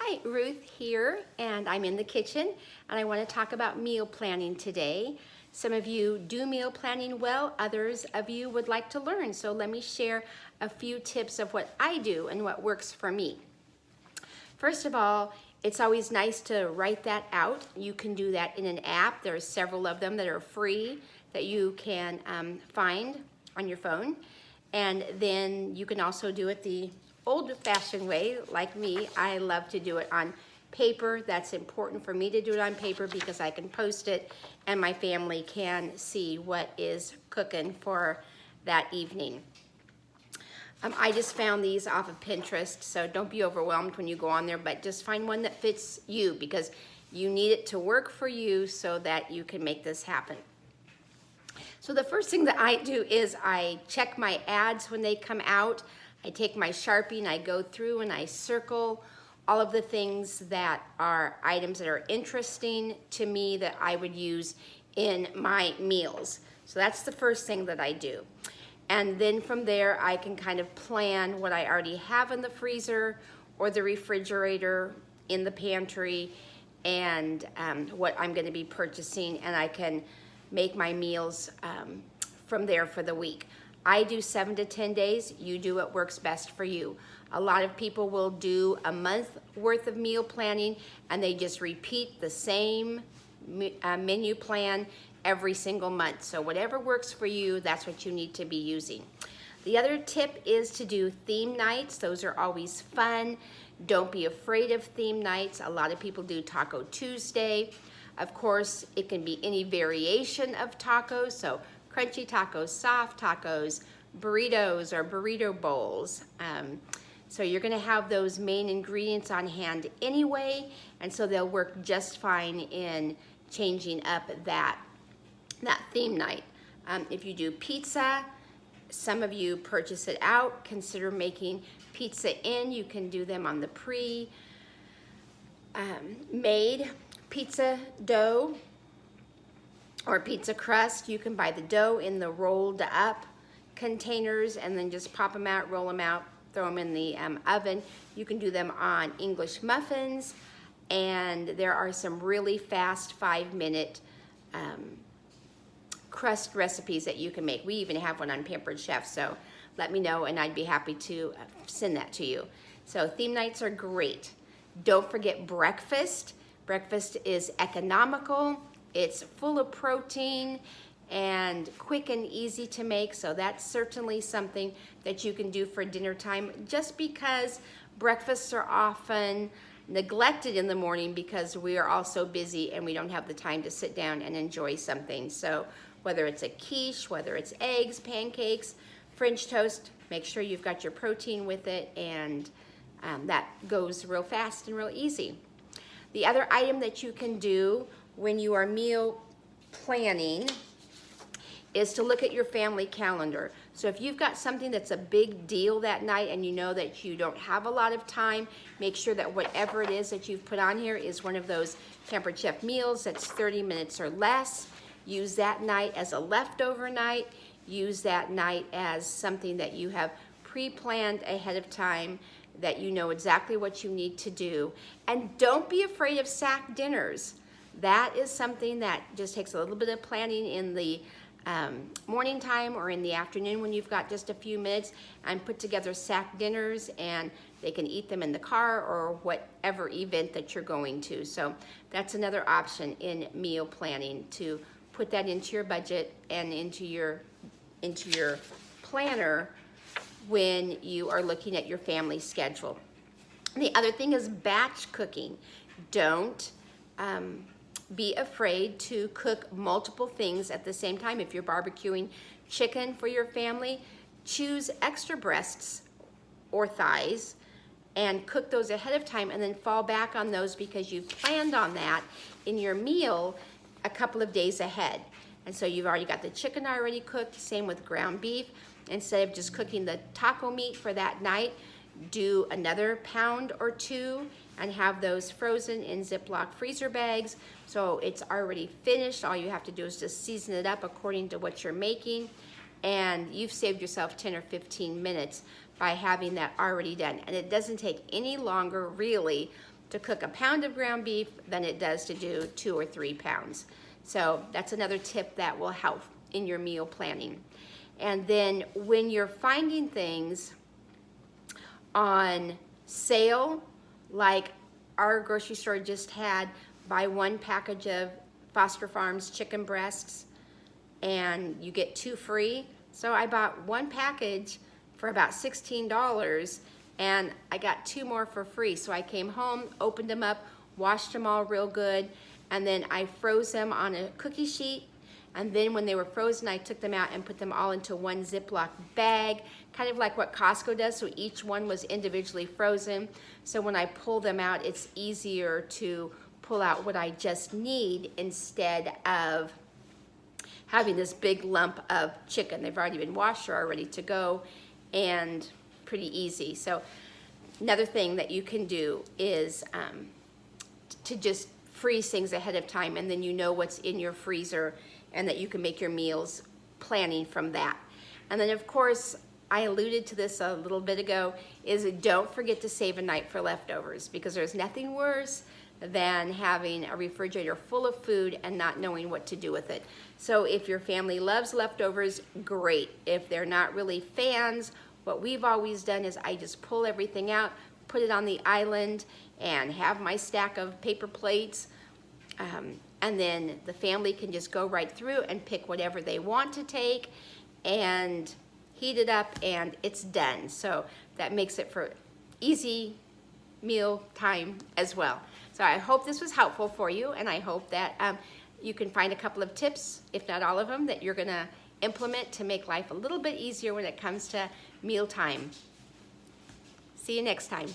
Hi, Ruth here, and I'm in the kitchen, and I want to talk about meal planning today. Some of you do meal planning well, others of you would like to learn, so let me share a few tips of what I do and what works for me. First of all, it's always nice to write that out. You can do that in an app. There are several of them that are free that you can find on your phone. And then you can also do it the old-fashioned way, like me. I love to do it on paper. That's important for me to do it on paper because I can post it and my family can see what is cooking for that evening. I just found these off of Pinterest, so don't be overwhelmed when you go on there, but just find one that fits you because you need it to work for you so that you can make this happen. So the first thing that I do is I check my ads when they come out. I take my Sharpie and I go through and I circle all of the things that are items that are interesting to me that I would use in my meals. So that's the first thing that I do. And then from there, I can kind of plan what I already have in the freezer or the refrigerator, in the pantry, and what I'm gonna be purchasing, and I can make my meals from there for the week. I do 7 to 10 days. You do what works best for you. A lot of people will do a month worth of meal planning and they just repeat the same menu plan every single month. So whatever works for you, that's what you need to be using. The other tip is to do theme nights. Those are always fun. Don't be afraid of theme nights. A lot of people do Taco Tuesday. Of course, it can be any variation of tacos, so crunchy tacos, soft tacos, burritos or burrito bowls. So you're gonna have those main ingredients on hand anyway, and so they'll work just fine in changing up that theme night. If you do pizza, some of you purchase it out. Consider making pizza in. You can do them on the pre-made pizza dough or pizza crust. You can buy the dough in the rolled up containers and then just pop them out, roll them out, throw them in the oven. You can do them on English muffins, and there are some really fast 5-minute crust recipes that you can make. We even have one on Pampered Chef, so let me know and I'd be happy to send that to you. So theme nights are great. Don't forget breakfast. Breakfast is economical, it's full of protein, and quick and easy to make, so that's certainly something that you can do for dinner time, just because breakfasts are often neglected in the morning because we are all so busy and we don't have the time to sit down and enjoy something. So whether it's a quiche, whether it's eggs, pancakes, French toast, make sure you've got your protein with it, and that goes real fast and real easy. The other item that you can do when you are meal planning is to look at your family calendar. So if you've got something that's a big deal that night and you know that you don't have a lot of time, make sure that whatever it is that you've put on here is one of those Pampered Chef meals that's 30 minutes or less. Use that night as a leftover night. Use that night as something that you have pre-planned ahead of time, that you know exactly what you need to do. And don't be afraid of sack dinners. That is something that just takes a little bit of planning in the morning time or in the afternoon when you've got just a few minutes, and put together sack dinners, and they can eat them in the car or whatever event that you're going to. So that's another option in meal planning, to put that into your budget and into your planner when you are looking at your family schedule. The other thing is batch cooking. Don't be afraid to cook multiple things at the same time. If you're barbecuing chicken for your family, choose extra breasts or thighs and cook those ahead of time, and then fall back on those because you've planned on that in your meal a couple of days ahead. And so you've already got the chicken already cooked. Same with ground beef. Instead of just cooking the taco meat for that night, do another pound or 2 and have those frozen in Ziploc freezer bags. So it's already finished. All you have to do is just season it up according to what you're making, and you've saved yourself 10 or 15 minutes by having that already done. And it doesn't take any longer really to cook a pound of ground beef than it does to do 2 or 3 pounds. So that's another tip that will help in your meal planning. And then when you're finding things on sale, like our grocery store just had buy 1 package of Foster Farms chicken breasts and you get 2 free. So I bought 1 package for about $16 and I got 2 more for free. So I came home, opened them up, washed them all real good, and then I froze them on a cookie sheet. And then when they were frozen, I took them out and put them all into 1 Ziploc bag, kind of like what Costco does, so each one was individually frozen. So when I pull them out, it's easier to pull out what I just need instead of having this big lump of chicken. They've already been washed or are ready to go, and pretty easy. So another thing that you can do is to just freeze things ahead of time, and then you know what's in your freezer and that you can make your meals planning from that. And then of course, I alluded to this a little bit ago, is don't forget to save a night for leftovers, because there's nothing worse than having a refrigerator full of food and not knowing what to do with it. So if your family loves leftovers, great. If they're not really fans, what we've always done is I just pull everything out, put it on the island, and have my stack of paper plates. And then the family can just go right through and pick whatever they want to take and heat it up, and it's done. So that makes it for easy meal time as well. So I hope this was helpful for you, and I hope that you can find a couple of tips, if not all of them, that you're gonna implement to make life a little bit easier when it comes to meal time. See you next time.